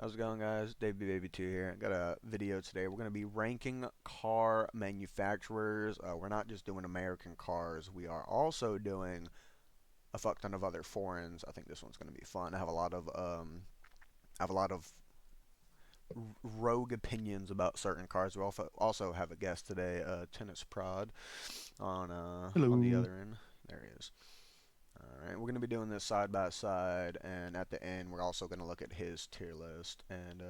How's it going, guys? Dave Baby 2 here. I got a video today. We're going to be ranking car manufacturers. We're not just doing American cars. We are also doing a fuck ton of other foreigns. I think this one's going to be fun. I have a lot of rogue opinions about certain cars. We also have a guest today, TenisProd, on the Hello. other end. There he is. Alright, we're going to be doing this side by side, and at the end, we're also going to look at his tier list and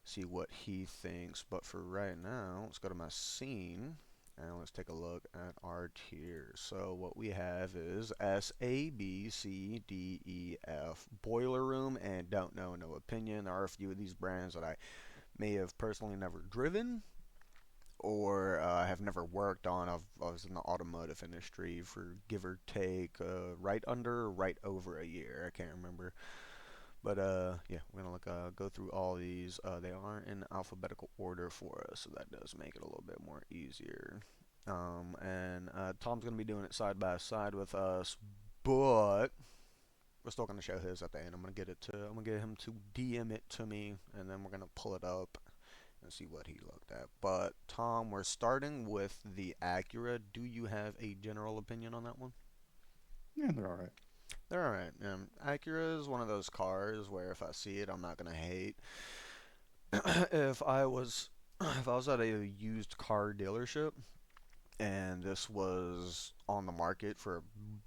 see what he thinks. But for right now, let's go to my scene and let's take a look at our tiers. So what we have is S, A, B, C, D, E, F, Boiler Room, and Don't Know, No Opinion. There are a few of these brands that I may have personally never driven or have never worked on. I was in the automotive industry for give or take right under, right over a year. I can't remember. But yeah, we're gonna go through all these. They are in alphabetical order for us, so that does make it a little bit more easier. And Tom's gonna be doing it side by side with us, but we're still gonna show his at the end. I'm gonna get him to DM it to me, and then we're gonna pull it up and see what he looked at. But Tom, we're starting with the Acura. Do you have a general opinion on that one? Yeah, they're all right. They're alright. Acura is one of those cars where if I see it, I'm not gonna hate. if I was if I was at a used car dealership and this was on the market for a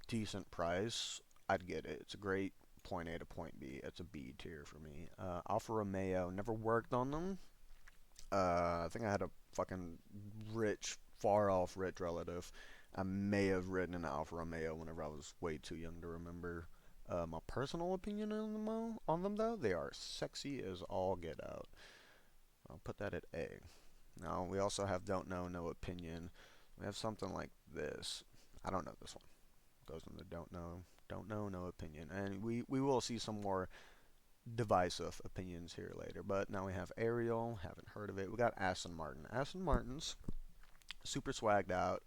decent price, I'd get it. It's a great point A to point B. It's a B tier for me. Alfa Romeo, never worked on them. I think I had a fucking far off rich relative. I may have ridden an Alfa Romeo whenever I was way too young to remember. My personal opinion on them though, they are sexy as all get out. I'll put that at A. Now we also have don't know, no opinion. We have something like this. I don't know this one. Goes into don't know, no opinion. And we will see some more divisive opinions here later. But now we have Ariel. Haven't heard of it. We got Aston Martin. Aston Martin's super swagged out.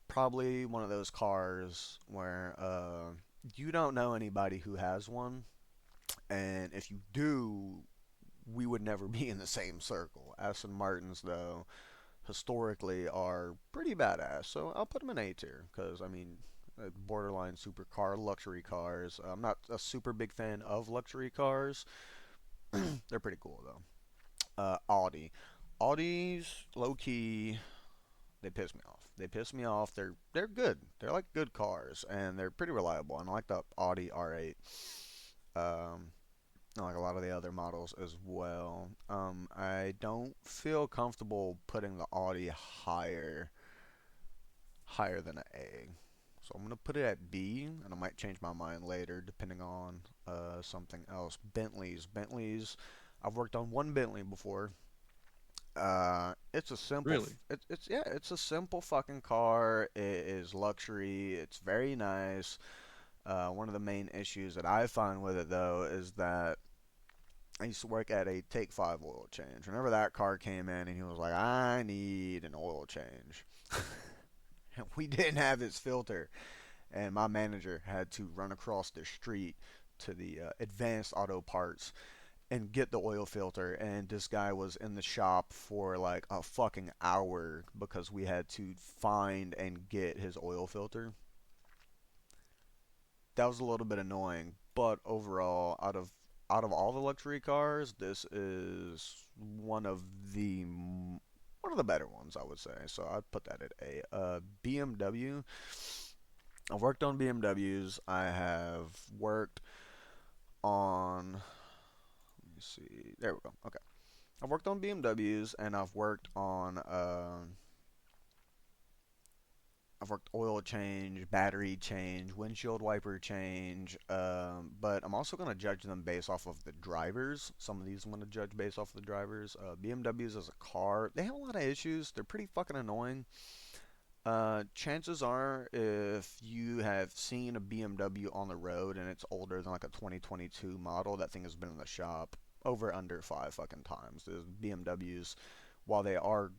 Probably one of those cars where you don't know anybody who has one, and if you do, we would never be in the same circle. Aston Martins, though, historically are pretty badass, so I'll put them in A tier because I mean, borderline supercar, luxury cars. I'm not a super big fan of luxury cars. They're pretty cool though. Audi. Audis, low key, they piss me off. They piss me off. They're good. They're like good cars, and they're pretty reliable. And I like the Audi R8. Um, I like a lot of the other models as well. I don't feel comfortable putting the Audi higher than an A. So I'm gonna put it at B, and I might change my mind later depending on something else. Bentleys. I've worked on one Bentley before. It's a Really? it's a simple fucking car. It is luxury. It's very nice. One of the main issues that I find with it though is that I used to work at a Take 5 oil change. Whenever that car came in and he was like, I need an oil change. And we didn't have his filter. And my manager had to run across the street to the advanced auto parts and get the oil filter. And this guy was in the shop for like a fucking hour because we had to find and get his oil filter. That was a little bit annoying, but overall, out of all the luxury cars, this is one of the better ones, I would say. So I'd put that at A. BMW. I've worked on BMWs. I have worked on. Let me see. There we go. Okay. I've worked on BMWs and I've worked oil change, battery change, windshield wiper change, but I'm also going to judge them based off of the drivers. Some of these I'm going to judge based off of the drivers. BMWs as a car, they have a lot of issues. They're pretty fucking annoying. Chances are, if you have seen a BMW on the road and it's older than like a 2022 model, that thing has been in the shop over under five fucking times. The BMWs, while they are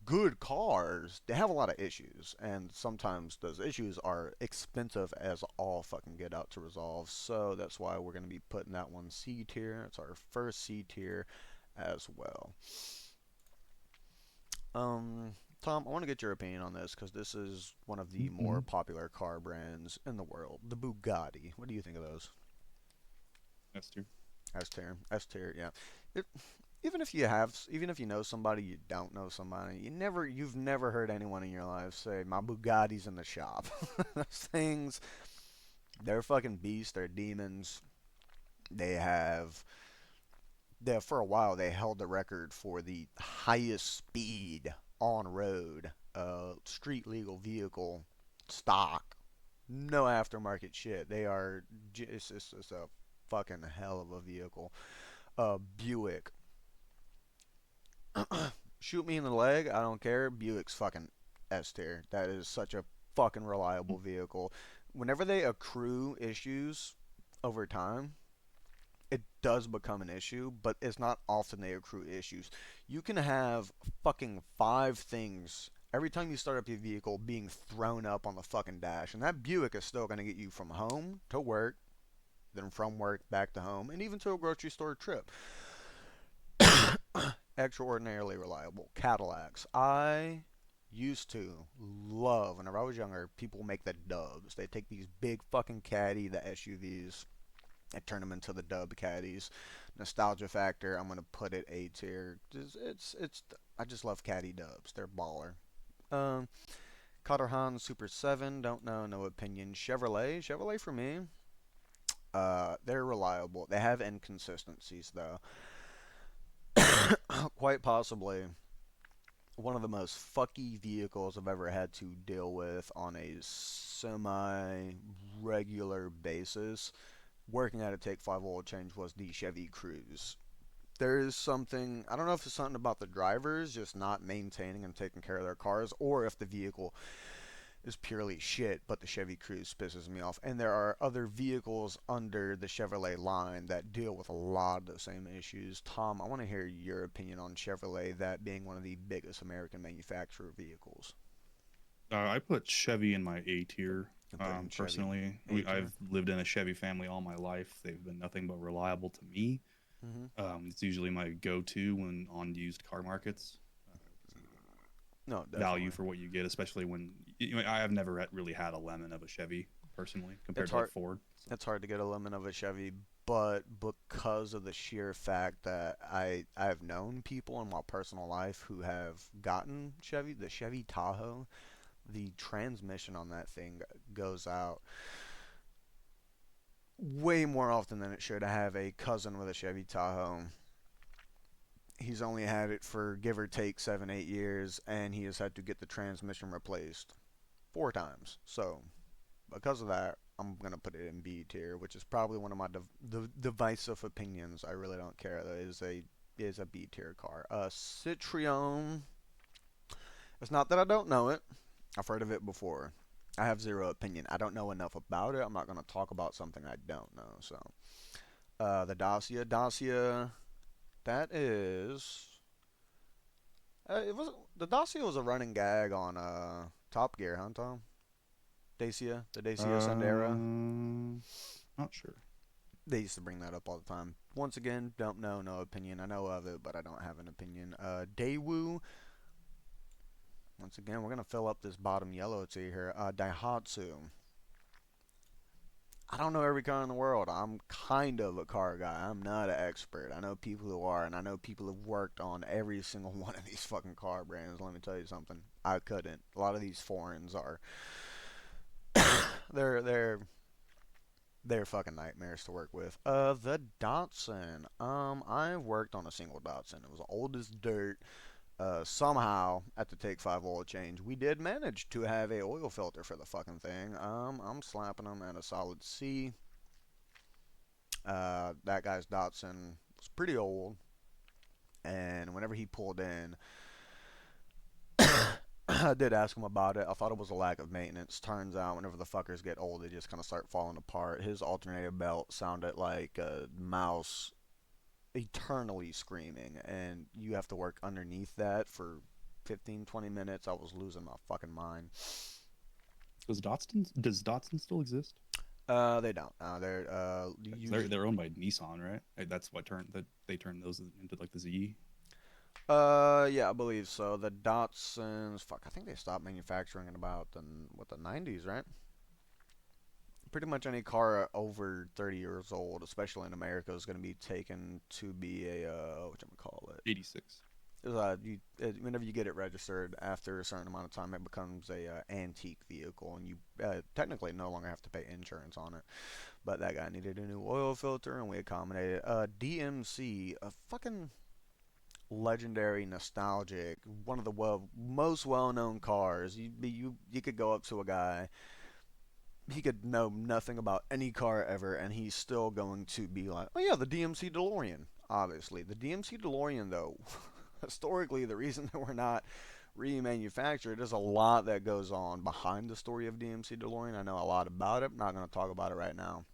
good cars, they have a lot of issues, and sometimes those issues are expensive as all fucking get out to resolve. So that's why we're going to be putting that one C tier. It's our first C tier as well. Tom, I want to get your opinion on this because this is one of the more Mm-hmm. popular car brands in the world, the Bugatti. What do you think of those? That's true. S tier, S tier, yeah. It, even if you know somebody, you don't know somebody. You've never heard anyone in your life say, "My Bugatti's in the shop." Those things, they're fucking beasts. They're demons. They have, for a while they held the record for the highest speed on road, street legal vehicle, stock, no aftermarket shit. It's a fucking hell of a vehicle. Buick. Shoot me in the leg, I don't care. Buick's fucking S tier. That is such a fucking reliable vehicle. Whenever they accrue issues over time, it does become an issue, but it's not often they accrue issues. You can have fucking five things every time you start up your vehicle being thrown up on the fucking dash, and that Buick is still going to get you from home to work, then from work back to home, and even to a grocery store trip. Extraordinarily reliable. Cadillacs. I used to love, whenever I was younger, people make the dubs. They take these big fucking caddy, the SUVs, and turn them into the dub caddies. Nostalgia factor, I'm gonna put it A tier. I just love caddy dubs. They're baller. Um, Caterham Super 7, don't know, no opinion. Chevrolet for me, they're reliable. They have inconsistencies though. Quite possibly one of the most fucky vehicles I've ever had to deal with on a semi regular basis working at a Take 5 oil change was the Chevy Cruze. There is something, I don't know if it's something about the drivers just not maintaining and taking care of their cars, or if the vehicle is purely shit, but the Chevy Cruze pisses me off. And there are other vehicles under the Chevrolet line that deal with a lot of the same issues. Tom, I want to hear your opinion on Chevrolet, that being one of the biggest American manufacturer vehicles. I put Chevy in my A tier. I'm putting Chevy Personally, A tier. I've lived in a Chevy family all my life. They've been nothing but reliable to me. Mm-hmm. It's usually my go-to when on used car markets. The No, value definitely. for what you get, especially when I have never really had a lemon of a Chevy personally compared It's to like hard. Ford. So It's hard to get a lemon of a Chevy, but because of the sheer fact that I've known people in my personal life who have gotten the Chevy Tahoe, the transmission on that thing goes out way more often than it should. I have a cousin with a Chevy Tahoe. He's only had it for give or take 7, 8 years, and he has had to get the transmission replaced 4 times. So because of that, I'm gonna put it in B tier, which is probably one of my divisive opinions. I really don't care. That is a B tier car. Citroen. It's not that I don't know it. I've heard of it before. I have zero opinion. I don't know enough about it. I'm not gonna talk about something I don't know. So, the Dacia, that is. It was the Dacia was a running gag on Top Gear, huh, Tom? The Dacia Sandero. um, not sure. They used to bring that up all the time. Once again, don't know, no opinion. I know of it, but I don't have an opinion. Daewoo. Once again, we're gonna fill up this bottom yellow tier here. Daihatsu. I don't know every car in the world. I'm kind of a car guy. I'm not an expert. I know people who are, and I know people who've worked on every single one of these fucking car brands. Let me tell you something. I couldn't. A lot of these foreigns are. they're they're they're fucking nightmares to work with. The Datsun. I worked on a single Datsun. It was old as dirt. Somehow at the Take 5 oil change, we did manage to have a oil filter for the fucking thing. I'm slapping them at a solid C. That guy's Datsun was pretty old, and whenever he pulled in, I did ask him about it. I thought it was a lack of maintenance. Turns out, whenever the fuckers get old, they just kind of start falling apart. His alternator belt sounded like a mouse eternally screaming, and you have to work underneath that for 15, 20 minutes, I was losing my fucking mind. Does Datsun still exist? They don't. They're 'Cause usually. they're owned by Nissan, right? That's what turned that they turned those into like the Z. Yeah, I believe so. The Datsuns, fuck, I think they stopped manufacturing in about the 90s, right? Pretty much any car over 30 years old, especially in America, is going to be taken to be a what you call it. 86. Whenever you get it registered, after a certain amount of time, it becomes a antique vehicle, and you technically no longer have to pay insurance on it. But that guy needed a new oil filter, and we accommodated. DMC, a fucking legendary, nostalgic, one of the most well-known cars. You could go up to a guy, he could know nothing about any car ever, and he's still going to be like, oh yeah, the DMC DeLorean. Obviously, the DMC DeLorean though, historically, the reason that we're not remanufactured, there's a lot that goes on behind the story of DMC DeLorean. I know a lot about it. I'm not going to talk about it right now.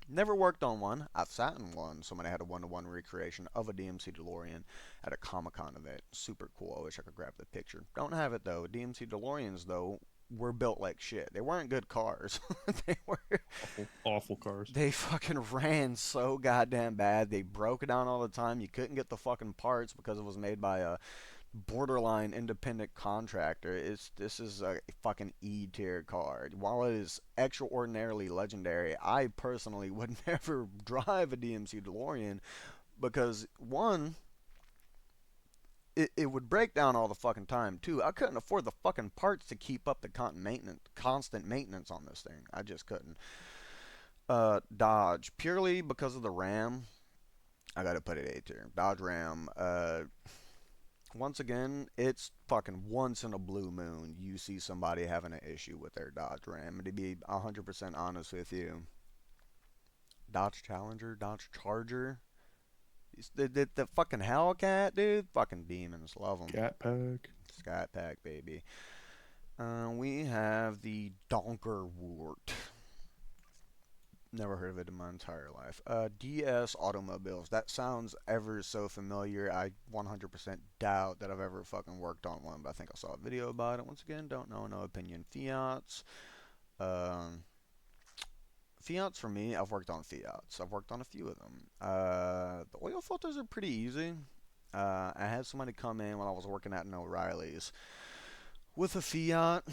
Never worked on one. I've sat in one. Somebody had a one-to-one recreation of a DMC DeLorean at a Comic-Con event. Super cool. I wish I could grab the picture. Don't have it though. DMC DeLoreans though were built like shit. They weren't good cars. they were Awful, awful cars. they fucking ran so goddamn bad. They broke down all the time. You couldn't get the fucking parts because it was made by a borderline independent contractor. This is a fucking E tier card. While it is extraordinarily legendary, I personally would never drive a DMC DeLorean because one, it would break down all the fucking time. Two, I couldn't afford the fucking parts to keep up the constant maintenance on this thing. I just couldn't. Dodge, purely because of the RAM. I gotta put it A tier. Dodge Ram. Once again, it's fucking once in a blue moon you see somebody having an issue with their Dodge Ram. And to be 100% honest with you, Dodge Challenger, Dodge Charger, the fucking Hellcat, dude, fucking demons, love them. Cat Pack. Scat Pack, baby. We have the Donkerwort. Never heard of it in my entire life. DS Automobiles. That sounds ever so familiar. I 100% doubt that I've ever fucking worked on one, but I think I saw a video about it. Once again, don't know, no opinion. Fiats. Um, Fiats for me, I've worked on Fiats. I've worked on a few of them. The oil filters are pretty easy. I had somebody come in when I was working at an O'Reilly's with a Fiat.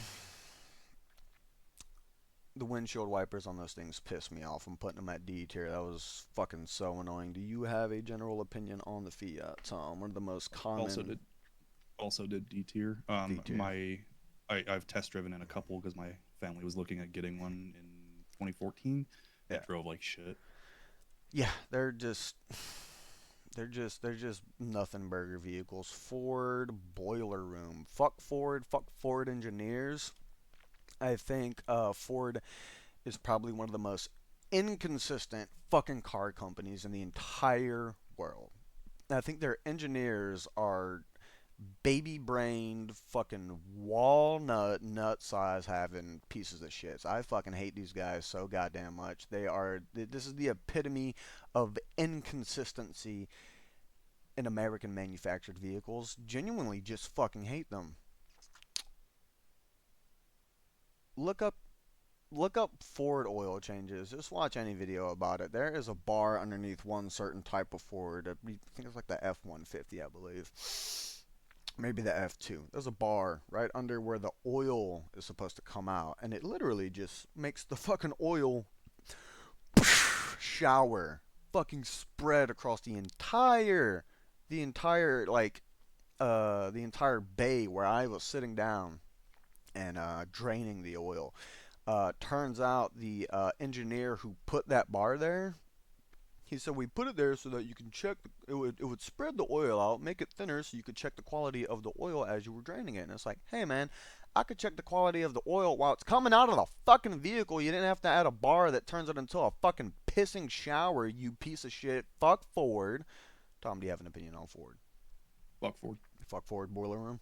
The windshield wipers on those things piss me off. I'm putting them at D tier. That was fucking so annoying. Do you have a general opinion on the Fiat, Tom? One of the most Also common did also did D tier. D tier. I've test driven in a couple because my family was looking at getting one in 2014. Yeah. It drove like shit. Yeah, they're just nothing burger vehicles. Ford boiler room. Fuck Ford. Fuck Ford engineers. I think Ford is probably one of the most inconsistent fucking car companies in the entire world. I think their engineers are baby brained fucking walnut nut size having pieces of shit. So I fucking hate these guys so goddamn much. This is the epitome of inconsistency in American manufactured vehicles. Genuinely just fucking hate them. Look up Ford oil changes. Just watch any video about it. There is a bar underneath one certain type of Ford. I think it's like the F-150, I believe. Maybe the F2. There's a bar right under where the oil is supposed to come out, and it literally just makes the fucking oil shower fucking spread across the entire the entire bay where I was sitting down and draining the oil. Turns out the engineer who put that bar there, he said we put it there so that you can check. It would spread the oil out, make it thinner, so you could check the quality of the oil as you were draining it. And it's like, hey man, I could check the quality of the oil while it's coming out of the fucking vehicle. You didn't have to add a bar that turns it into a fucking pissing shower. You piece of shit. Fuck Ford. Tom, do you have an opinion on Ford? Fuck Ford. Fuck Ford boiler room.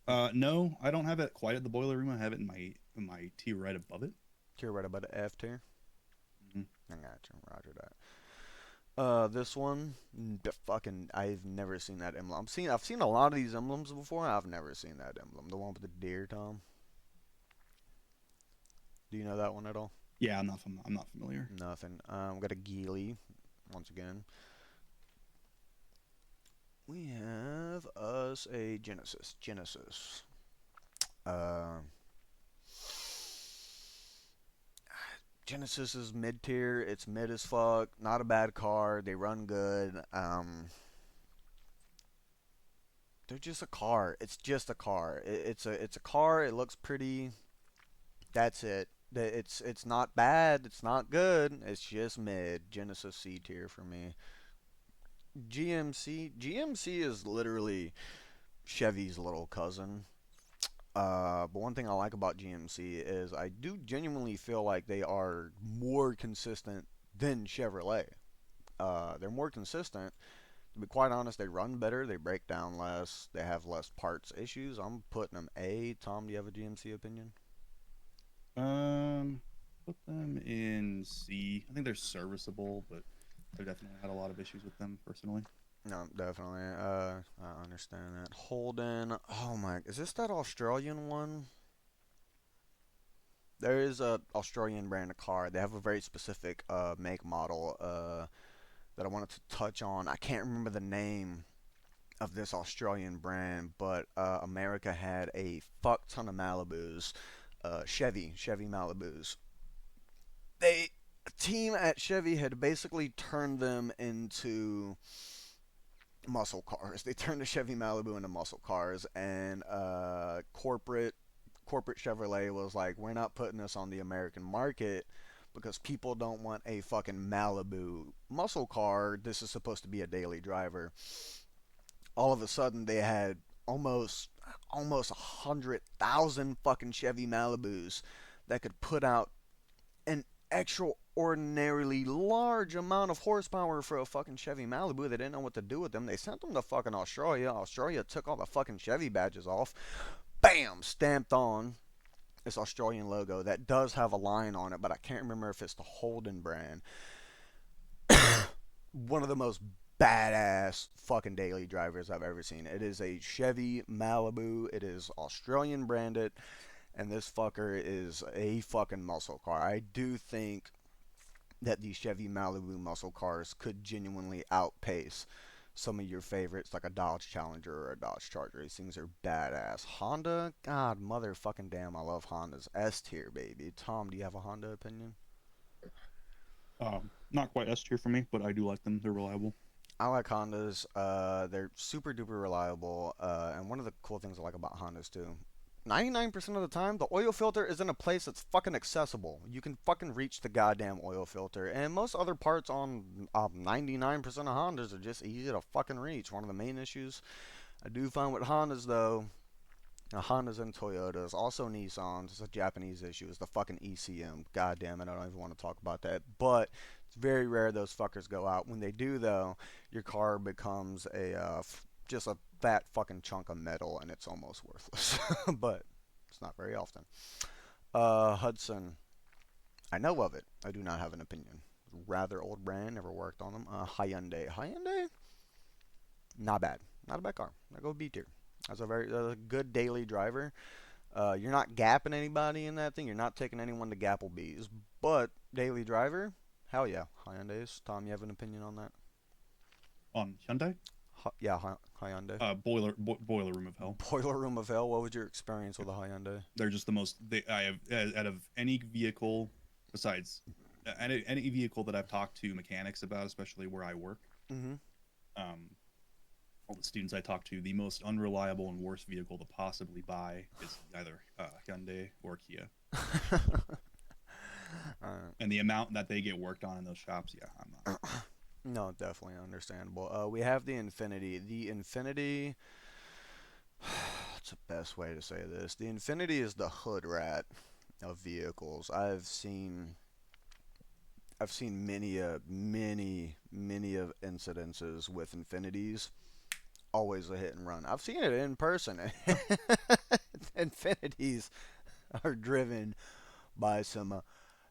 No, I don't have it quite at the boiler room. I have it in my tier right above it. Tier right about the F tier. Hmm. I got you. Roger This one, fucking, I've never seen that emblem. I've seen a lot of these emblems before. I've never seen that emblem. The one with the deer, Tom. Do you know that one at all? Yeah, I'm not familiar. Nothing. Got a Geely once again. We have us a Genesis. Genesis. Uh, Genesis is mid tier. It's mid as fuck. Not a bad car. They run good. They're just a car. It's just a car. It's a car. It looks pretty. That's it. It's not bad. It's not good. It's just mid. Genesis C tier for me. GMC is literally Chevy's little cousin. But one thing I like about GMC is I do genuinely feel like they are more consistent than Chevrolet. They're more consistent. To be quite honest, they run better, they break down less, they have less parts issues. I'm putting them A. Tom, do you have a GMC opinion? Um, put them in C. I think they're serviceable, but I've definitely had a lot of issues with them personally. No, definitely. I understand that. Holden. Oh my, is this that Australian one? There is a Australian brand of car. They have a very specific make model that I wanted to touch on. I can't remember the name of this Australian brand, but America had a fuck ton of Malibus, Chevy Malibus. They A team at Chevy had basically turned them into muscle cars. They turned the Chevy Malibu into muscle cars, and corporate Chevrolet was like, we're not putting this on the American market because people don't want a fucking Malibu muscle car. This is supposed to be a daily driver. All of a sudden, they had almost 100,000 fucking Chevy Malibus that could put out an extraordinarily large amount of horsepower for a fucking Chevy Malibu. They didn't know what to do with them. They sent them to fucking Australia. Australia took all the fucking Chevy badges off. Bam! Stamped on this Australian logo that does have a line on it, but I can't remember if it's the Holden brand. One of the most badass fucking daily drivers I've ever seen. It is a Chevy Malibu. It is Australian branded, and this fucker is a fucking muscle car. I do think that these Chevy Malibu muscle cars could genuinely outpace some of your favorites like a Dodge Challenger or a Dodge Charger. These things are badass. Honda, God, motherfucking damn, I love Hondas. S tier, baby. Tom, do you have a Honda opinion? Not quite S tier for me, but I do like them. They're reliable. I like Hondas. They're super duper reliable. And one of the cool things I like about Hondas too, 99% of the time, the oil filter is in a place that's fucking accessible. You can fucking reach the goddamn oil filter. And most other parts on 99% of Hondas are just easy to fucking reach. One of the main issues I do find with Hondas, though, Hondas and Toyotas, also Nissans, it's a Japanese issue, is the fucking ECM. God damn it, I don't even want to talk about that. But it's very rare those fuckers go out. When they do, though, your car becomes just a fat fucking chunk of metal and it's almost worthless. But it's not very often. Hudson, I know of it. I do not have an opinion. Rather old brand, never worked on them. Hyundai. Hyundai? Not bad. Not a bad car. I go B tier. As a very good daily driver. You're not gapping anybody in that thing. You're not taking anyone to Gapplebee's. But daily driver, hell yeah. Hyundai's. Tom, you have an opinion on that? On Hyundai, Yeah, Hyundai. boiler room of hell. Boiler room of hell. What was your experience with a Hyundai? They're just the most. I have out of any vehicle besides any vehicle that I've talked to mechanics about, especially where I work. Mm-hmm. Um, all the students I talk to, the most unreliable and worst vehicle to possibly buy is either Hyundai or Kia. And the amount that they get worked on in those shops, yeah, I'm not. No, definitely understandable. We have the Infinity. The Infinity. What's the best way to say this? The Infinity is the hood rat of vehicles. I've seen many of incidences with Infinities. Always a hit and run. I've seen it in person. Infinities are driven by some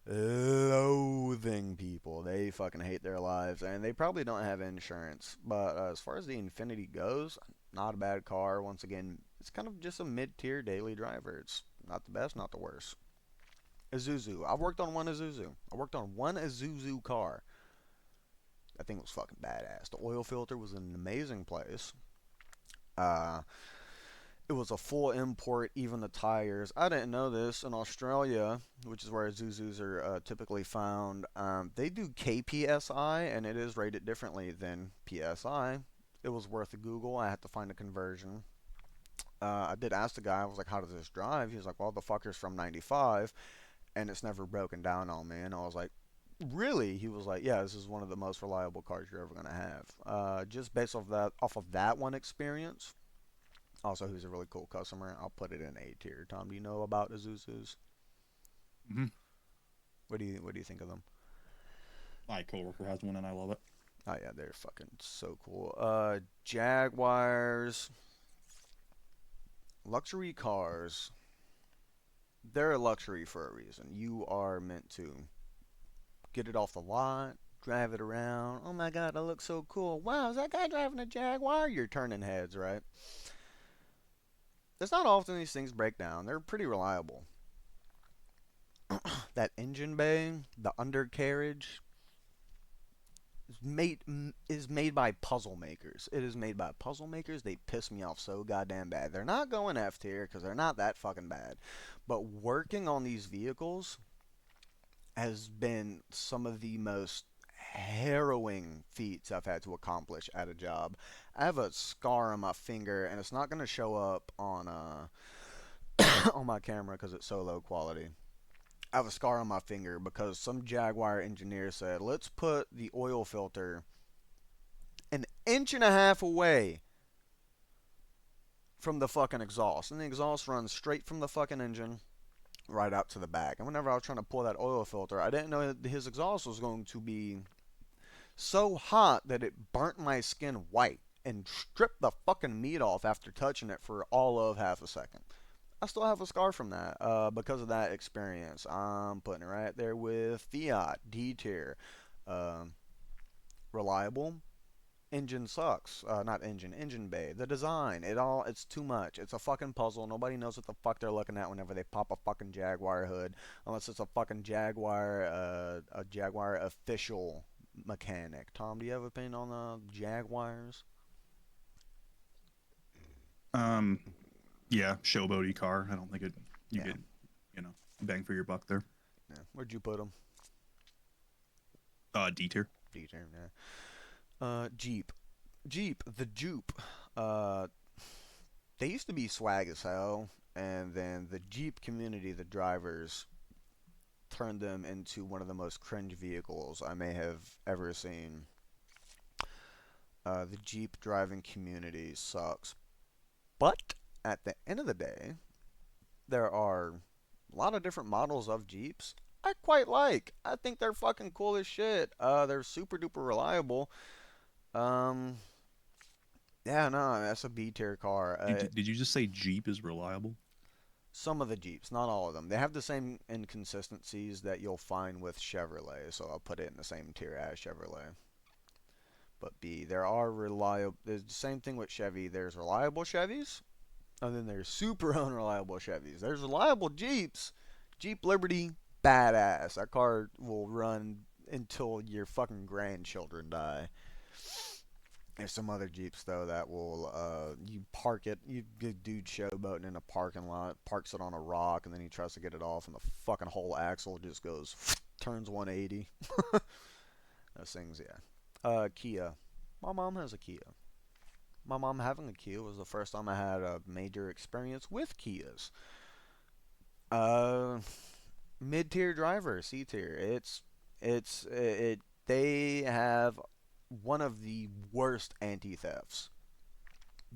loathing people. They fucking hate their lives, and they probably don't have insurance. But as far as the Infinity goes, not a bad car. Once again, it's kind of just a mid-tier daily driver. It's not the best, not the worst. Isuzu. I've worked on one Isuzu. I worked on one Isuzu car. That thing was fucking badass. The oil filter was in an amazing place. Uh, it was a full import, even the tires. I didn't know this. In Australia, which is where Isuzus are typically found, they do KPSI, and it is rated differently than PSI. It was worth a Google. I had to find a conversion. I did ask the guy, I was like, how does this drive? He was like, well, the fucker's from 95, and it's never broken down on me. And I was like, really? He was like, yeah, this is one of the most reliable cars you're ever going to have. Just based off of that one experience. Also, he's a really cool customer. I'll put it in A tier. Tom, do you know about Azuzus? Hmm. What do you think of them? My coworker has one and I love it. Oh yeah, they're fucking so cool. Jaguars, luxury cars. They're a luxury for a reason. You are meant to get it off the lot, drive it around. Oh my god, that looks so cool. Wow, is that guy driving a Jaguar? You're turning heads, right? It's not often these things break down. They're pretty reliable. That engine bay, the undercarriage, is made by puzzle makers. It is made by puzzle makers. They piss me off so goddamn bad. They're not going F tier because they're not that fucking bad. But working on these vehicles has been some of the most harrowing feats I've had to accomplish at a job. I have a scar on my finger, and it's not going to show up on on my camera because it's so low quality. I have a scar on my finger because some Jaguar engineer said, let's put the oil filter an inch and a half away from the fucking exhaust. And the exhaust runs straight from the fucking engine right out to the back. And whenever I was trying to pull that oil filter, I didn't know that his exhaust was going to be so hot that it burnt my skin white and stripped the fucking meat off after touching it for all of half a second. I still have a scar from that because of that experience. I'm putting it right there with Fiat D tier. Um Reliable. Engine sucks. Not engine. Engine bay. The design. It's too much. It's a fucking puzzle. Nobody knows what the fuck they're looking at whenever they pop a fucking Jaguar hood, unless it's a fucking Jaguar, a Jaguar official mechanic. Tom, do you have an opinion on the Jaguars? Um, yeah, showboaty car. I don't think it you Yeah. get, bang for your buck there. Yeah. Where'd you put them? D tier. D tier. Yeah. Jeep. Jeep. The Jupe. Uh, they used to be swag as hell, and then the Jeep community, the drivers, turned them into one of the most cringe vehicles I may have ever seen. The Jeep driving community sucks. But at the end of the day, there are a lot of different models of Jeeps I quite like. I think they're fucking cool as shit. They're super duper reliable. Um, yeah, no, that's a B tier car. Did you just say Jeep is reliable? Some of the Jeeps, not all of them. They have the same inconsistencies that you'll find with Chevrolet, so I'll put it in the same tier as Chevrolet. But B, there are reliable. There's the same thing with Chevy. There's reliable Chevys, and then there's super unreliable Chevys. There's reliable Jeeps. Jeep Liberty, badass. That car will run until your fucking grandchildren die. There's some other Jeeps though that will you park it, you get dude showboating in a parking lot, parks it on a rock, and then he tries to get it off, and the fucking whole axle just goes turns 180. Those things, yeah. Kia. My mom has a Kia. My mom having a Kia was the first time I had a major experience with Kias. Uh, Mid tier driver, C tier. It. They have one of the worst anti thefts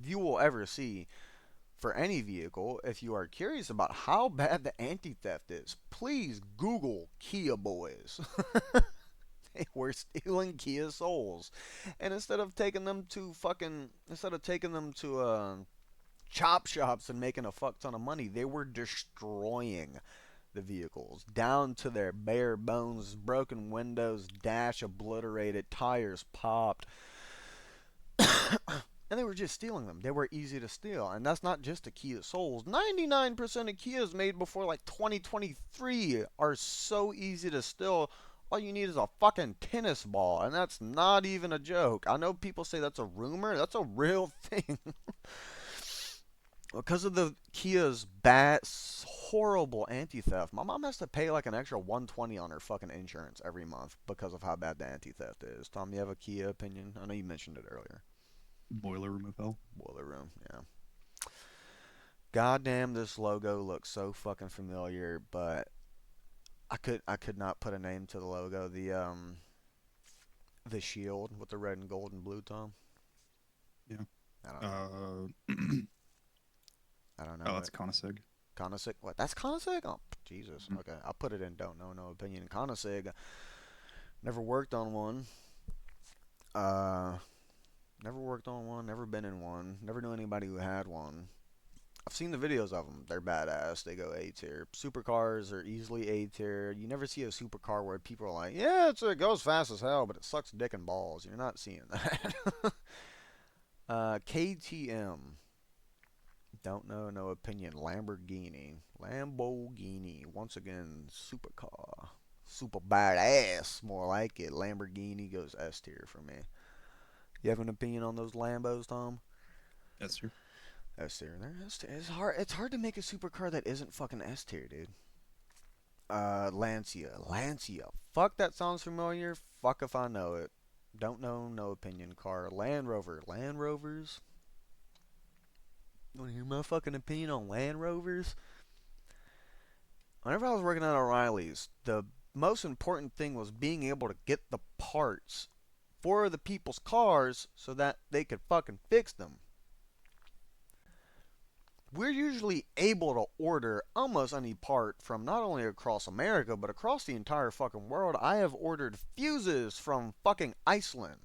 you will ever see for any vehicle. If you are curious about how bad the anti theft is, please Google Kia boys. They were stealing Kia souls, and instead of taking them to chop shops and making a fuck ton of money, they were destroying the vehicles down to their bare bones, broken windows, dash obliterated, tires popped, and they were just stealing them. They were easy to steal, and that's not just the Kia Souls. 99% of Kias made before like 2023 are so easy to steal. All you need is a fucking tennis ball, and that's not even a joke. I know people say that's a rumor. That's a real thing. Because of the Kia's bad, horrible anti-theft, my mom has to pay like an extra 120 on her fucking insurance every month because of how bad the anti-theft is. Tom, you have a Kia opinion? I know you mentioned it earlier. Boiler room of hell. Boiler room, yeah. Goddamn, this logo looks so fucking familiar, but I could not put a name to the logo. The shield with the red and gold and blue, Tom. Yeah. I don't know. Uh, I don't oh, know that's it. Koenigsegg. Koenigsegg? What? That's Koenigsegg? Oh, Jesus. Mhm. Okay, I'll put it in. Don't know. No opinion. Koenigsegg. Never worked on one. Uh, never worked on one. Never been in one. Never knew anybody who had one. I've seen the videos of them. They're badass. They go A tier. Supercars are easily A tier. You never see a supercar where people are like, yeah, it goes fast as hell, but it sucks dick and balls. You're not seeing that. KTM. Don't know, no opinion. Lamborghini. Lamborghini. Once again, supercar. Super badass. More like it. Lamborghini goes S tier for me. You have an opinion on those Lambos, Tom? S tier. S tier. They're S tier. It's hard to make a supercar that isn't fucking S tier, dude. Lancia. Lancia. Fuck, that sounds familiar. Fuck if I know it. Don't know, no opinion car. Land Rover. Land Rovers? You wanna hear my fucking opinion on Land Rovers? Whenever I was working at O'Reilly's, the most important thing was being able to get the parts for the people's cars so that they could fucking fix them. We're usually able to order almost any part from not only across America, but across the entire fucking world. I have ordered fuses from fucking Iceland.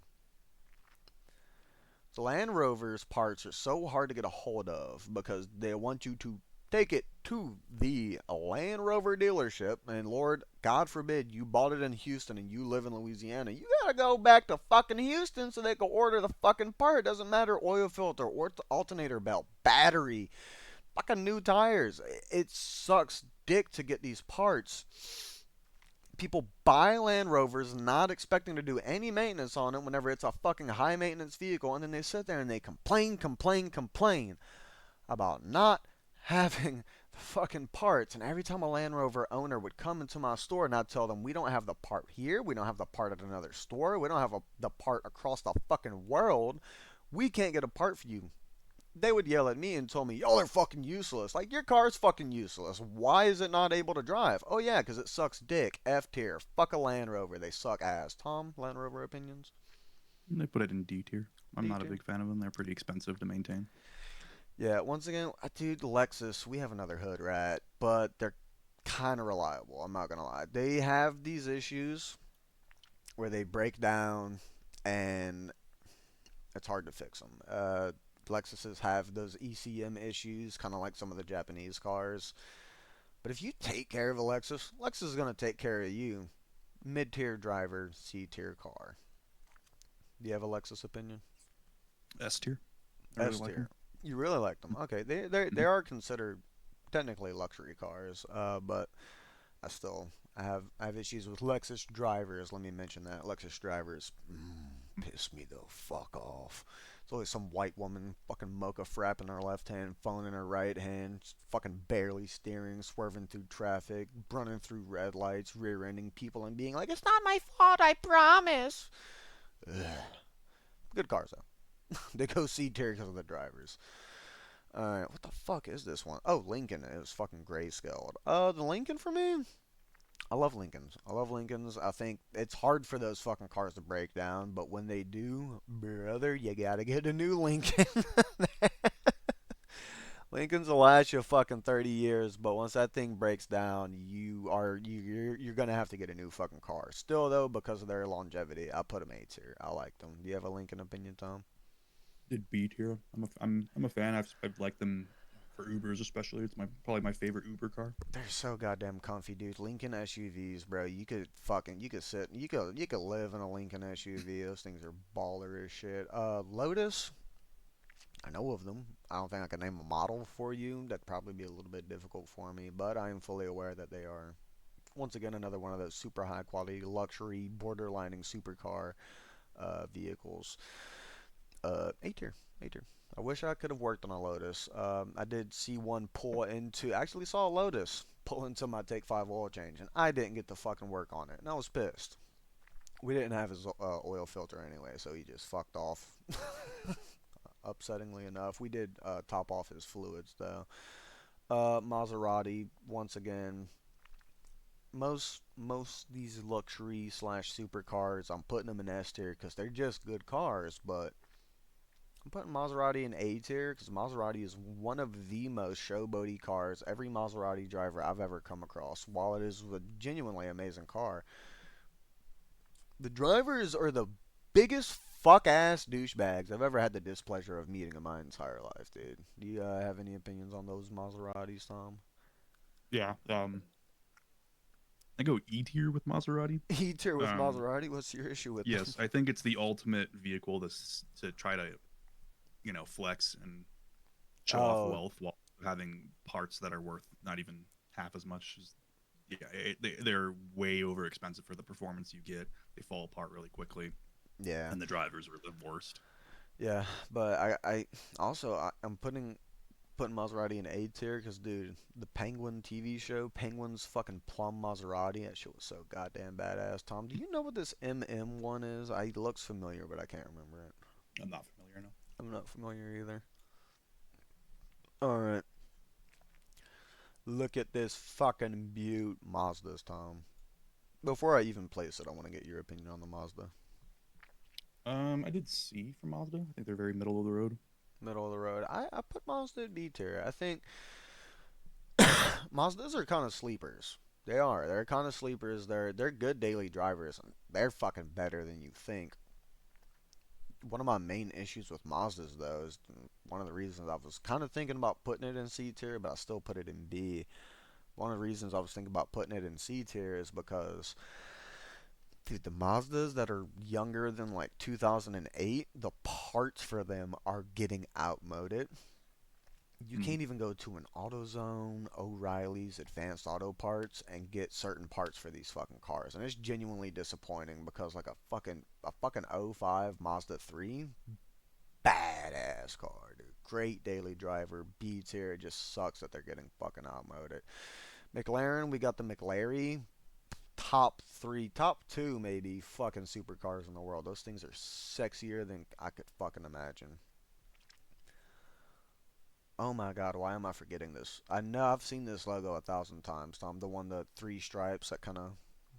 The Land Rover's parts are so hard to get a hold of because they want you to take it to the Land Rover dealership, and Lord, God forbid, you bought it in Houston and you live in Louisiana. You gotta go back to fucking Houston so they can order the fucking part. Doesn't matter, oil filter, or alternator belt, battery, fucking new tires. It sucks dick to get these parts. People buy Land Rovers not expecting to do any maintenance on it whenever it's a fucking high maintenance vehicle, and then they sit there and they complain about not having the fucking parts. And every time a Land Rover owner would come into my store and I'd tell them, we don't have the part here, we don't have the part at another store, we don't have the part across the fucking world, we can't get a part for you, they would yell at me and tell me, y'all are fucking useless. Like, your car's fucking useless. Why is it not able to drive? Oh, yeah, because it sucks dick. F tier. Fuck a Land Rover. They suck ass. Tom, Land Rover opinions? They put it in D tier. I'm D not a tier? big fan of them. They're pretty expensive to maintain. Yeah, once again, dude, Lexus, we have another hood rat, but they're kind of reliable. I'm not going to lie. They have these issues where they break down and it's hard to fix them. Lexuses have those ECM issues, kind of like some of the Japanese cars. But if you take care of a Lexus, Lexus is going to take care of you. Mid-tier driver, C-tier car. Do you have a Lexus opinion? S tier. I really like S-tier. them. You really like them. Okay, they Mhm. are considered technically luxury cars, but I have issues with Lexus drivers. Let me mention that Lexus drivers piss me the fuck off. It's always some white woman fucking mocha frap in her left hand, phone in her right hand, fucking barely steering, swerving through traffic, running through red lights, rear-ending people, and being like, "It's not my fault, I promise." Ugh. Good cars though. They go C tier because of the drivers. Alright, what the fuck is this one? Oh, Lincoln. It was fucking grayscaled. The Lincoln for me? I love Lincolns. I love Lincolns. I think it's hard for those fucking cars to break down, but when they do, brother, you gotta get a new Lincoln. Lincolns will last you fucking 30 years, but once that thing breaks down, you're gonna have to get a new fucking car. Still though, because of their longevity, I put them A tier. I like them. Do you have a Lincoln opinion, Tom? Did B tier. I'm a fan. I've liked them for Ubers especially. It's my probably my favorite Uber car. They're so goddamn comfy, dude. Lincoln SUVs, bro. You could sit, you could live in a Lincoln SUV. Those things are baller as shit. Lotus, I know of them. I don't think I can name a model for you. That'd probably be a little bit difficult for me, but I am fully aware that they are once again another one of those super high quality luxury borderlining supercar vehicles. A tier, A tier. I wish I could have worked on a Lotus. I did see one pull into. Actually, saw a Lotus pull into my Take 5 oil change, and I didn't get to fucking work on it, and I was pissed. We didn't have his oil filter anyway, so he just fucked off. Upsettingly enough, we did top off his fluids though. Maserati once again. Most these luxury slash supercars, I'm putting them in S tier because they're just good cars, but I'm putting Maserati in A tier because Maserati is one of the most showboaty cars every Maserati driver I've ever come across. While it is a genuinely amazing car, the drivers are the biggest fuck ass douchebags I've ever had the displeasure of meeting in my entire life, dude. Do you have any opinions on those Maseratis, Tom? Yeah. I go E tier with Maserati. E tier with Um, Maserati? What's your issue with them? yes, I think it's the ultimate vehicle to try to flex and show off Oh, wealth while having parts that are worth not even half as much as yeah, they're way over expensive for the performance you get. They fall apart really quickly, yeah. and the drivers are the worst. Yeah, but I also I'm putting Maserati in A tier because, dude, the Penguin TV show, Penguin's fucking Plum Maserati, that shit was so goddamn badass. Tom, do you know what this MM one is? It looks familiar, but I can't remember it. I'm not familiar now. I'm not familiar either. Alright, look at this fucking beaut Mazdas, Tom. Before I even place it, I want to get your opinion on the Mazda. I did C for Mazda. I think they're very middle of the road. Middle of the road. I put Mazda in B tier. I think Mazdas are kind of sleepers. They are. They're kind of sleepers. They're good daily drivers. And they're fucking better than you think. One of my main issues with Mazdas though is one of the reasons I was kind of thinking about putting it in C tier, but I still put it in B. One of the reasons I was thinking about putting it in C tier is because, dude, the Mazdas that are younger than like 2008, the parts for them are getting outmoded. You Mm. can't even go to an AutoZone, O'Reilly's, Advanced Auto Parts, and get certain parts for these fucking cars, and it's genuinely disappointing because like a fucking '05 Mazda 3, badass car, dude. Great daily driver, B tier. It just sucks that they're getting fucking outmoded. McLaren, we got the McLary, top three, top two maybe fucking supercars in the world. Those things are sexier than I could fucking imagine. Oh my god, why am I forgetting this? I know I've seen this logo 1,000 times, Tom. The one, the three stripes that kind of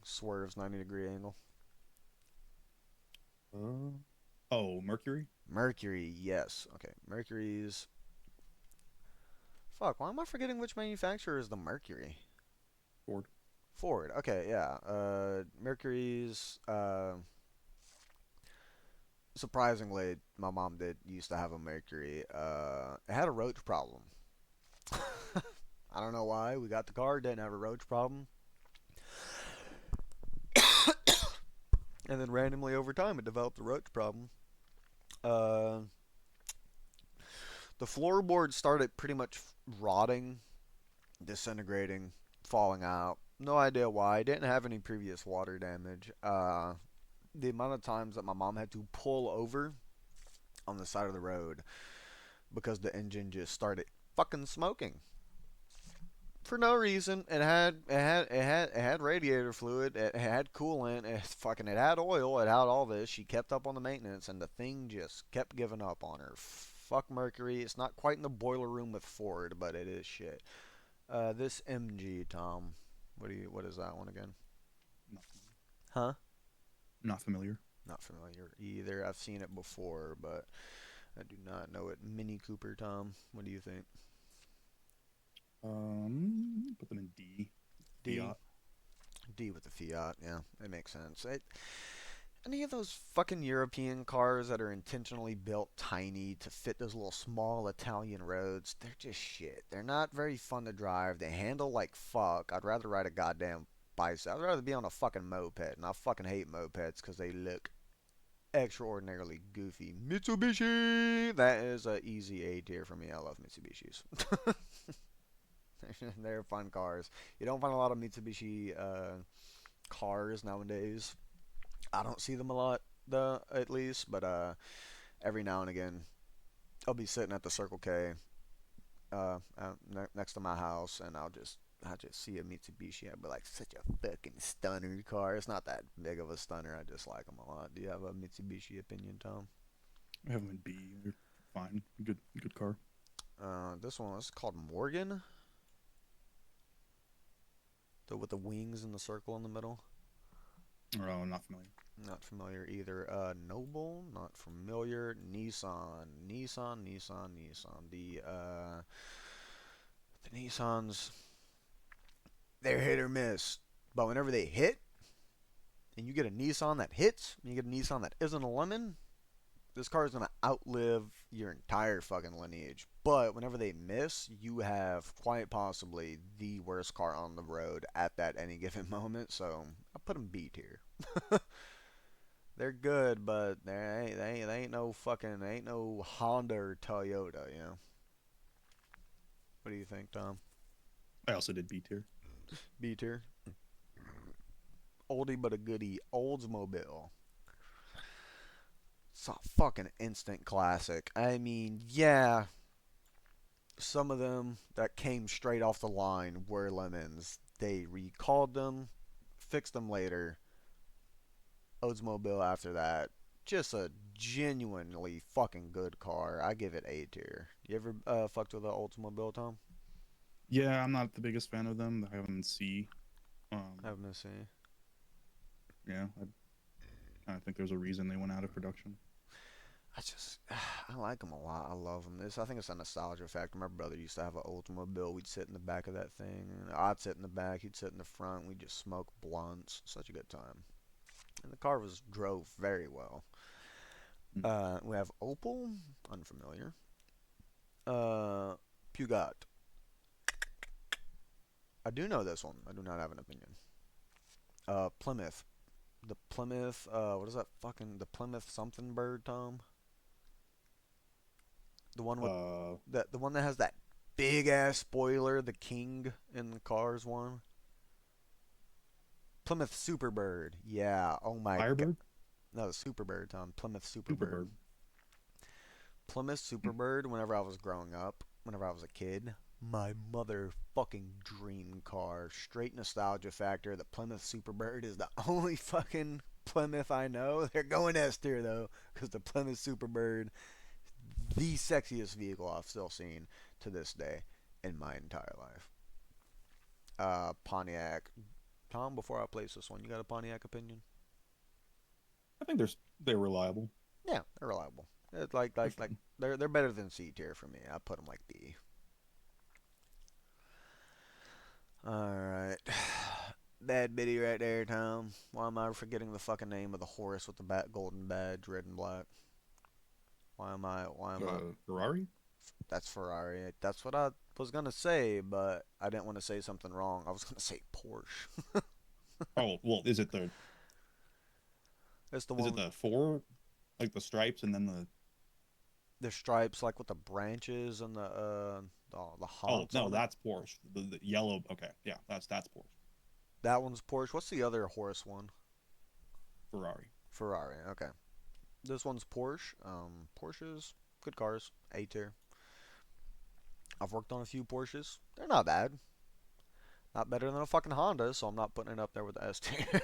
swerves 90-degree angle. Uh, oh, Mercury, Mercury, yes. Okay, Mercury's. Fuck, why am I forgetting which manufacturer is the Mercury? Ford. Ford. Okay, yeah. Mercury's. Surprisingly, my mom did used to have a Mercury. It had a roach problem. I don't know why. We got the car, didn't have a roach problem. And then randomly over time, it developed a roach problem. Uh, the floorboard started pretty much rotting, disintegrating, falling out. No idea why. Didn't have any previous water damage. The amount of times that my mom had to pull over on the side of the road because the engine just started fucking smoking for no reason. It had radiator fluid. It had coolant. It had oil. It had all this. She kept up on the maintenance, and the thing just kept giving up on her. Fuck Mercury. It's not quite in the boiler room with Ford, but it is shit. This MG, Tom. What is that one again? Not familiar. Huh? Not familiar. Not familiar either. I've seen it before, but I do not know it. Mini Cooper, Tom. What do you think? Put them in D. D. Fiat. D with the Fiat. Yeah, it makes sense. Any of those fucking European cars that are intentionally built tiny to fit those little small Italian roads, they're just shit. They're not very fun to drive. They handle like fuck. I'd rather ride a goddamn bicycle. I'd rather be on a fucking moped, and I fucking hate mopeds because they look extraordinarily goofy. Mitsubishi! That is a easy A tier for me. I love Mitsubishis. They're fun cars. You don't find a lot of Mitsubishi cars nowadays. I don't see them a lot, though, at least, but every now and again, I'll be sitting at the Circle K next to my house, and I just see a Mitsubishi. I'd be like, such a fucking stunner car. It's not that big of a stunner. I just like them a lot. Do you have a Mitsubishi opinion, Tom? I have them in B. They're fine. Good car. This one is called Morgan, with the wings and the circle in the middle. Oh, I'm not familiar. Not familiar either. Noble, not familiar. Nissan. The Nissans, they're hit or miss. But whenever they hit, and you get a Nissan that hits, and you get a Nissan that isn't a lemon, this car is gonna outlive your entire fucking lineage. But whenever they miss, you have quite possibly the worst car on the road at that any given moment. So I put them B tier. They're good, but they ain't no fucking they ain't no Honda or Toyota, you know. What do you think, Tom? I also did B tier. B tier. Oldie but a goodie. Oldsmobile. It's a fucking instant classic. I mean, yeah, some of them that came straight off the line were lemons. They recalled them, fixed them later. Oldsmobile after that, just a genuinely fucking good car. I give it A tier. You ever fucked with an Oldsmobile, Tom? Yeah, I'm not the biggest fan of them. I have them in C. I Um, have no say. yeah, I think there's a reason they went out of production. I just, I like them a lot. I love them. I think it's a nostalgia factor. My brother used to have an Oldsmobile. We'd sit in the back of that thing. I'd sit in the back. He'd sit in the front. We'd just smoke blunts. Such a good time. And the car was drove very well. Mm. We have Opel, unfamiliar. Uh, Peugeot. I do know this one. I do not have an opinion. Plymouth. The Plymouth. What is that fucking the Plymouth something bird, Tom? The one with Uh, the one that has that big ass spoiler, the King in the Cars one. Plymouth Superbird. Yeah. Oh my god. Firebird, No, the Superbird, Tom. Plymouth Superbird. Superbird. Plymouth Mm. Superbird. Whenever I was growing up, whenever I was a kid, my motherfucking dream car. Straight nostalgia factor. The Plymouth Superbird is the only fucking Plymouth I know. They're going S tier though, because the Plymouth Superbird, the sexiest vehicle I've still seen to this day in my entire life. Pontiac. Tom, before I place this one, you got a Pontiac opinion? I think they're reliable. Yeah, they're reliable. It's They're like fun. they're better than C tier for me. I put them like B. All right. Bad biddy right there, Tom. Why am I forgetting the fucking name of the horse with the golden badge, red and black? Why am I? Ferrari. That's Ferrari. That's what I was gonna say, but I didn't want to say something wrong. I was gonna say Porsche. Oh well, It's the is it one the four, like the stripes and then the stripes, like with the branches and the oh haunts no, on it. that's Porsche. The yellow. Okay, yeah, that's Porsche. That one's Porsche. What's the other horse one? Ferrari. Ferrari. Okay. This one's Porsche. Porsches, good cars. A tier. I've worked on a few Porsches. They're not bad. Not better than a fucking Honda, so I'm not putting it up there with the S tier.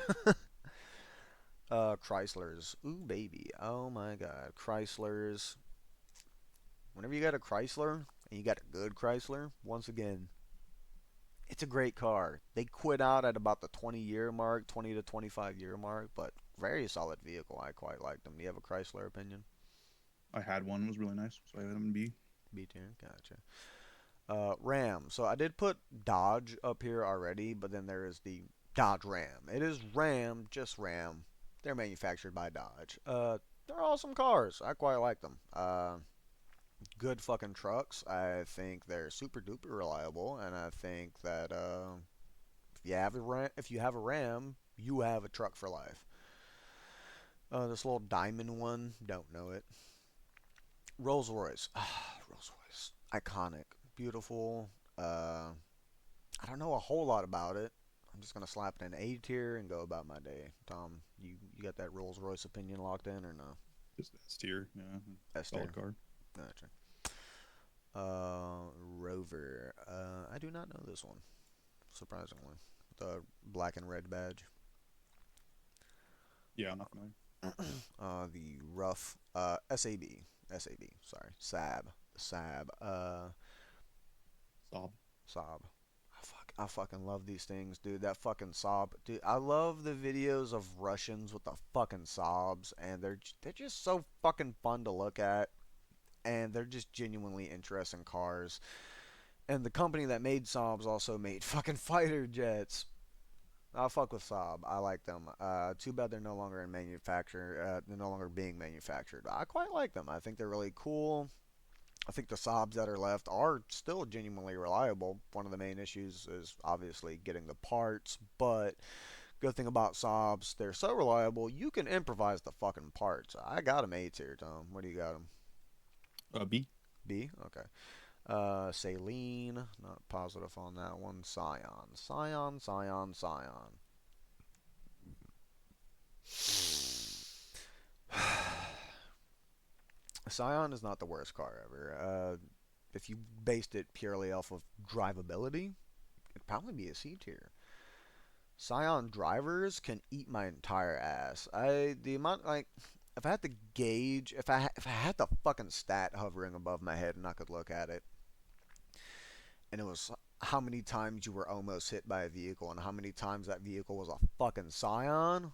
Chryslers. Ooh, baby. Oh my god. Chryslers. Whenever you got a Chrysler, and you got a good Chrysler, once again, it's a great car. They quit out at about the 20-year mark, 20 to 25-year mark, but very solid vehicle. I quite like them. Do you have a Chrysler opinion? I had one. It was really nice, so I had them in B. B tier. Gotcha. Ram. So I did put Dodge up here already, but then there is the Dodge Ram. It is Ram, just Ram. They're manufactured by Dodge. They're awesome cars. I quite like them. Good fucking trucks. I think they're super duper reliable, and I think that if you have a Ram, you have a truck for life. This little diamond one, don't know it. Rolls Royce. Rolls Royce. Iconic. Beautiful. I don't know a whole lot about it. I'm just gonna slap it in A tier and go about my day. Tom, you got that Rolls Royce opinion locked in or no? Just S tier. Yeah. S tier. Solid card. Gotcha. Rover. I do not know this one. Surprisingly, the black and red badge. Yeah, I'm not familiar. The rough. SAB. SAB. Sorry. Sab. Sab. Sob. Saab. I fucking love these things, dude. That fucking Saab, dude. I love the videos of Russians with the fucking Saabs, and they're just so fucking fun to look at, and they're just genuinely interesting cars. And the company that made Saabs also made fucking fighter jets. I fuck with Saab. I like them. Too bad they're no longer in manufacture. They're no longer being manufactured. I quite like them. I think they're really cool. I think the Saabs that are left are still genuinely reliable. One of the main issues is obviously getting the parts, but good thing about Saabs, they're so reliable, you can improvise the fucking parts. I got them A tier, Tom. What do you got them? B. B? Okay. Saline, not positive on that one. Scion. Scion, Scion, Scion. Scion is not the worst car ever. If you based it purely off of drivability, it'd probably be a C tier. Scion drivers can eat my entire ass. The amount like if I had to gauge if I had the fucking stat hovering above my head and I could look at it and it was how many times you were almost hit by a vehicle and how many times that vehicle was a fucking Scion,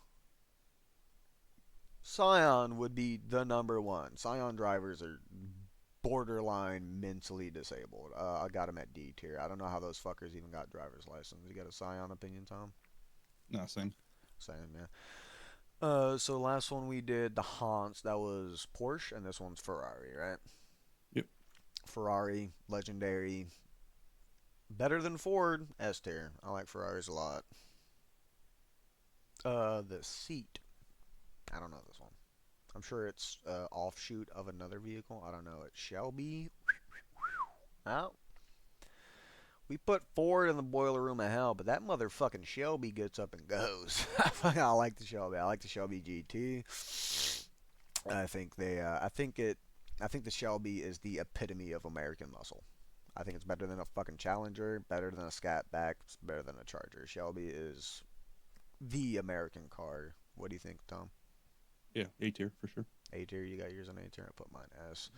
Scion would be the number one. Scion drivers are borderline mentally disabled. I got them at D tier. I don't know how those fuckers even got driver's license. You got a Scion opinion, Tom? No, same. Same, yeah. So last one we did the Hans. That was Porsche, and this one's Ferrari, right? Yep. Ferrari, legendary, better than Ford. S tier. I like Ferraris a lot. The seat. I don't know this one. I'm sure it's offshoot of another vehicle. I don't know. It Shelby. Oh, we put Ford in the boiler room of hell, but that motherfucking Shelby gets up and goes. I like the Shelby. I like the Shelby GT. I think they. I think it. I think the Shelby is the epitome of American muscle. I think it's better than a fucking Challenger, better than a Scatback, it's better than a Charger. Shelby is the American car. What do you think, Tom? Yeah, A tier for sure. A tier. You got yours on A tier. I put mine S.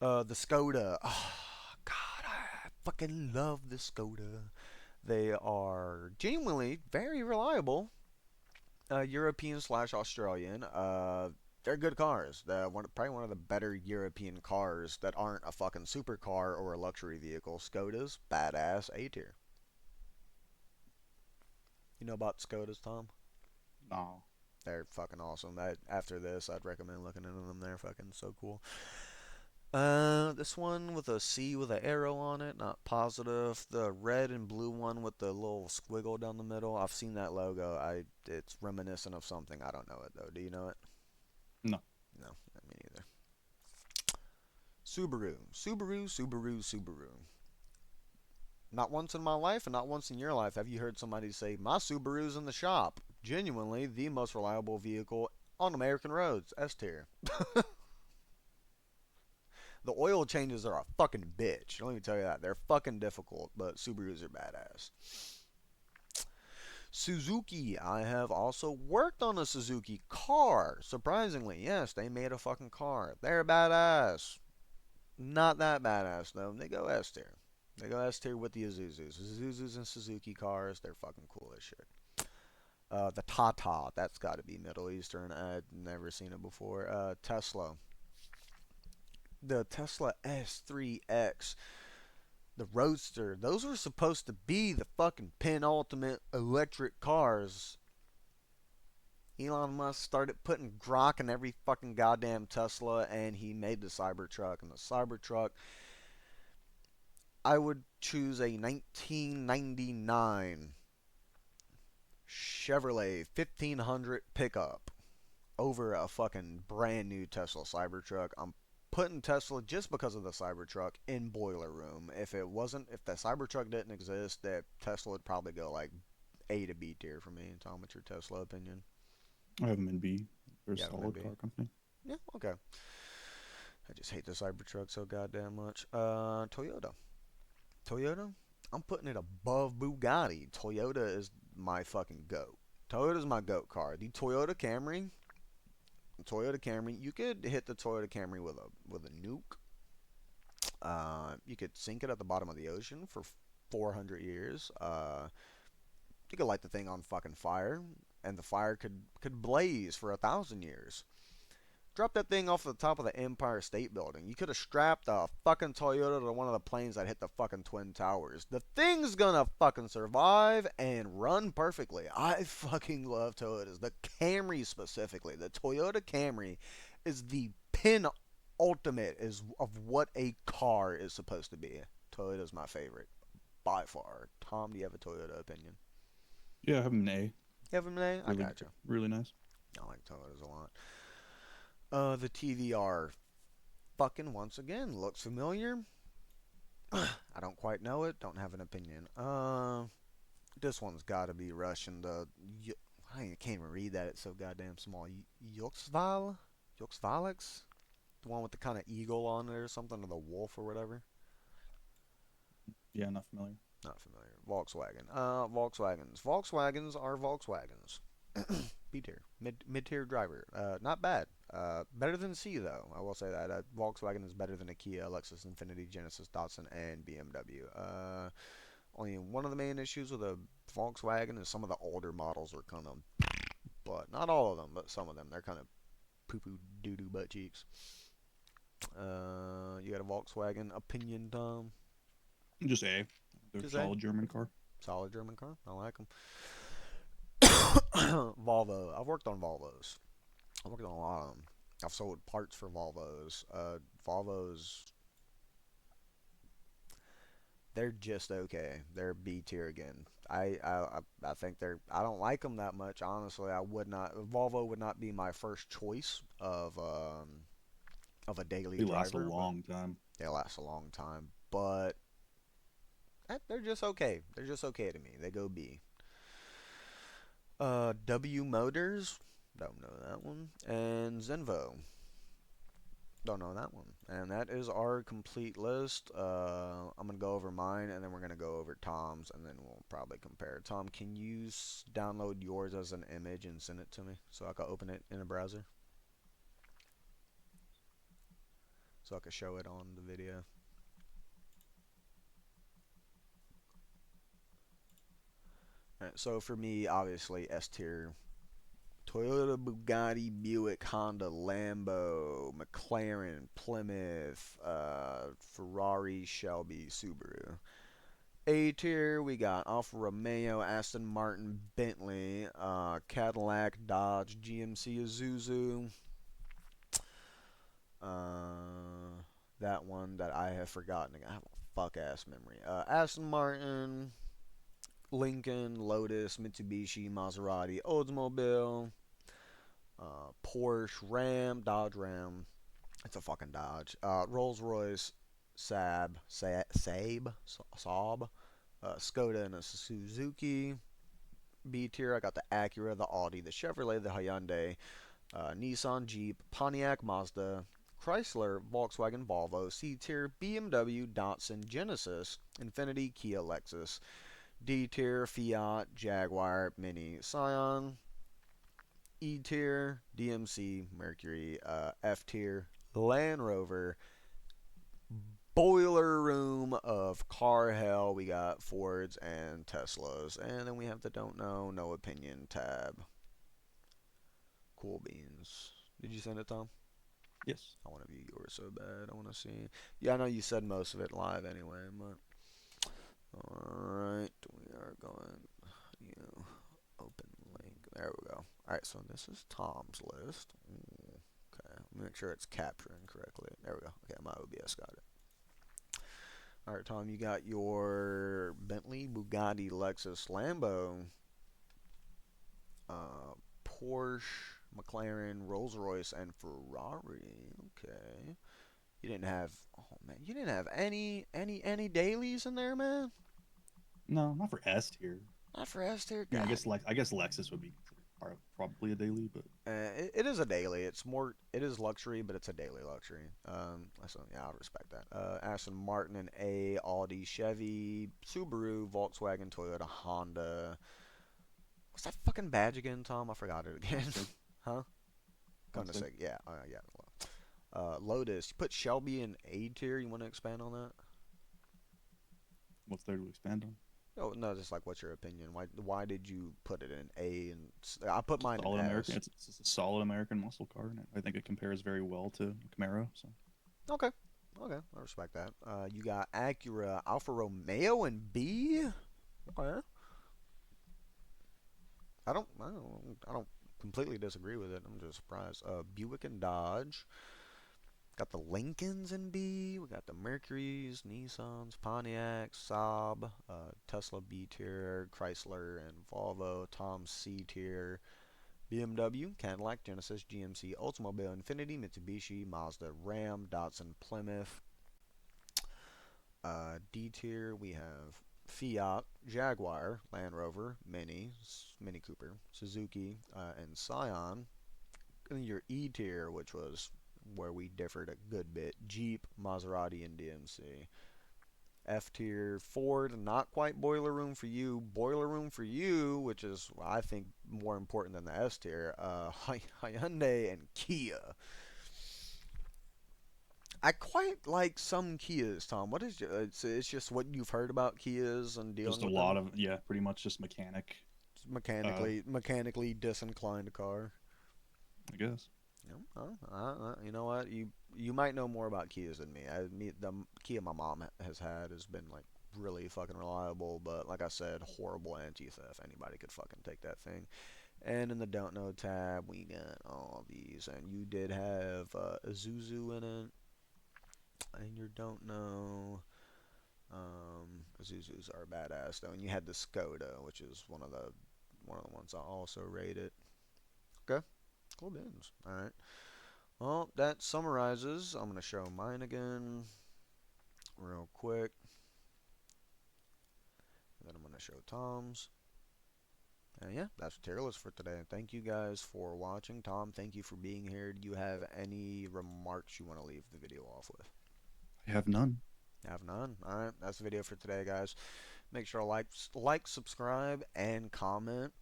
The Skoda. Oh, God, I fucking love the Skoda. They are genuinely very reliable. European slash Australian. They're good cars. Probably one of the better European cars that aren't a fucking supercar or a luxury vehicle. Skodas, badass, A tier. You know about Skodas, Tom? No. They're fucking awesome. After this, I'd recommend looking into them. They're fucking so cool. This one with a C with an arrow on it, not positive. The red and blue one with the little squiggle down the middle. I've seen that logo. It's reminiscent of something. I don't know it though. Do you know it? No. No, me neither. Subaru, Subaru, Subaru, Subaru. Not once in my life and not once in your life have you heard somebody say, my Subaru's in the shop. Genuinely the most reliable vehicle on American roads. S tier. The oil changes are a fucking bitch. Let me tell you that. They're fucking difficult, but Subarus are badass. Suzuki. I have also worked on a Suzuki car. Surprisingly, yes, they made a fucking car. They're badass. Not that badass, though. They go S tier. They go S tier with the Isuzus. Isuzus and Suzuki cars, they're fucking cool as shit. The Tata, that's got to be Middle Eastern. I'd never seen it before. Tesla. The Tesla S3X, the Roadster, those were supposed to be the fucking penultimate electric cars. Elon Musk started putting Grok in every fucking goddamn Tesla, and he made the Cybertruck. And the Cybertruck, I would choose a 1999 Chevrolet 1500 pickup over a fucking brand new Tesla Cybertruck. I'm putting Tesla just because of the Cybertruck in boiler room. If the Cybertruck didn't exist, that Tesla would probably go like A to B tier for me. Tom, what's your Tesla opinion? I have them in B. They're a Yeah, solid maybe. car company. Yeah, okay. I just hate the Cybertruck so goddamn much. Toyota. Toyota, I'm putting it above Bugatti. Toyota is my fucking goat. Toyota's my goat car. The Toyota Camry, you could hit the Toyota Camry with a nuke. You could sink it at the bottom of the ocean for 400 years. You could light the thing on fucking fire, and the fire could blaze for 1,000 years. Drop that thing off the top of the Empire State Building. You could have strapped a fucking Toyota to one of the planes that hit the fucking Twin Towers. The thing's gonna fucking survive and run perfectly. I fucking love Toyotas. The Camry specifically. The Toyota Camry is the pin ultimate is of what a car is supposed to be. Toyota's my favorite by far. Tom, do you have a Toyota opinion? Yeah, I have them in A. You have a name? I Really, gotcha. really nice. I like Toyotas a lot. The TVR fucking once again looks familiar. I don't quite know it. Don't have an opinion. This one's got to be Russian. I can't even read that. It's so goddamn small. Yoxvalix, the one with the kind of eagle on it or something, or the wolf or whatever. Yeah, not familiar. Not familiar. Volkswagen. Volkswagens. Volkswagens are Volkswagens. B tier, mid tier driver. Not bad. Better than C though. I will say that. Volkswagen is better than a Kia, Lexus, Infiniti, Genesis, Datsun, and BMW. Only one of the main issues with a Volkswagen is some of the older models are kind of, but not all of them, but some of them they're kind of poo poo doo doo butt cheeks. You got a Volkswagen opinion, Tom? Just A. They're a Just A. solid German car. Solid German car. I like them. Volvo. I've worked on Volvos. I've worked on a lot of them. I've sold parts for Volvos. Volvos, they're just okay. They're B tier again. I think they're. I don't like them that much. Honestly, I would not. Volvo would not be my first choice of a daily They last a driver, but long time. they last a long time. But they're just okay. They're just okay to me. They go B. W Motors. Don't know that one. And Zenvo. Don't know that one. And that is our complete list. I'm going to go over mine, and then we're going to go over Tom's, and then we'll probably compare. Tom, can you download yours as an image and send it to me so I can open it in a browser? So I can show it on the video. Alright, so for me, obviously, S tier. Toyota, Bugatti, Buick, Honda, Lambo, McLaren, Plymouth, Ferrari, Shelby, Subaru. A tier, we got Alfa Romeo, Aston Martin, Bentley, Cadillac, Dodge, GMC, Isuzu. That one that I have forgotten. I have a fuck ass memory. Aston Martin, Lincoln, Lotus, Mitsubishi, Maserati, Oldsmobile, Porsche, Ram, Dodge Ram. It's a fucking Dodge. Rolls Royce, Saab, Skoda, and a Suzuki. B tier, I got the Acura, the Audi, the Chevrolet, the Hyundai, Nissan, Jeep, Pontiac, Mazda, Chrysler, Volkswagen, Volvo. C tier, BMW, Datsun, Genesis, Infiniti, Kia, Lexus. D tier, Fiat, Jaguar, Mini, Scion. E tier, DMC, Mercury. F tier, Land Rover. Boiler room of car hell. We got Fords and Teslas. And then we have the don't know, no opinion tab. Cool beans. Did you send it, Tom? Yes. I want to view yours so bad. I want to see. Yeah, I know you said most of it live anyway, but. Alright, we are going. You open link. There we go. All right, so this is Tom's list. Okay, let me make sure it's capturing correctly. There we go. Okay, my OBS got it. All right, Tom, you got your Bentley, Bugatti, Lexus, Lambo, uh, Porsche, McLaren, Rolls Royce, and Ferrari. Okay. You didn't have. Oh man, you didn't have any dailies in there, man. No, not for S tier. Not for S tier. I mean, God. I guess Lexus would be considered probably a daily, but It is a daily. It's more. It is luxury, but it's a daily luxury. So yeah, I respect that. Aston Martin and A, Audi, Chevy, Subaru, Volkswagen, Toyota, Honda. What's that fucking badge again, Tom? I forgot it again. Koenigsegg. Huh? Gonna Koenigsegg. say yeah. Yeah. Lotus. You put Shelby in A tier. You want to expand on that? What's there to expand on? Oh no, just like what's your opinion? Why did you put it in A and I put It's a mine in solid American. S. It's a solid American muscle car, and I think it compares very well to Camaro. So Okay. Okay, I respect that. You got Acura, Alfa Romeo, and B. Okay. I don't completely disagree with it. I'm just surprised. Buick and Dodge. Got the Lincolns in B. We got the Mercuries, Nissans, Pontiacs, Saab, Tesla B tier, Chrysler and Volvo, Tom C tier, BMW, Cadillac, Genesis, GMC, Oldsmobile, Infiniti, Mitsubishi, Mazda, Ram, Datsun, Plymouth. D tier, we have Fiat, Jaguar, Land Rover, Mini Cooper, Suzuki, and Scion. And your E tier, which was where we differed a good bit, Jeep, Maserati, and DMC. F tier, Ford, not quite boiler room for you. Boiler room for you, which is I think more important than the S tier. Hyundai and Kia. I quite like some Kias, Tom. What is it's just what you've heard about Kias and dealing just a with lot them. of pretty much just mechanic. Uh, Mechanically disinclined car. I guess. Yeah, you know what? You might know more about Kias than me. The Kia my mom has had has been like really fucking reliable, but like I said, horrible anti-theft. Anybody could fucking take that thing. And in the don't know tab, we got all these, and you did have a Zuzu in it, and you don't know. Zuzus are badass though, and you had the Skoda, which is one of the ones I also rated. Okay, cool beans. All right. Well, that summarizes. I'm gonna show mine again real quick, and then I'm gonna show Tom's. And yeah, that's the tier list for today. Thank you guys for watching. Tom, thank you for being here. Do you have any remarks you want to leave the video off with? I have none. Have none. All right, that's the video for today, guys. Make sure to subscribe, and comment.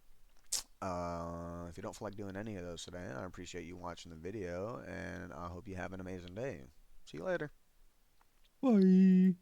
If you don't feel like doing any of those today, I appreciate you watching the video, and I hope you have an amazing day. See you later. Bye.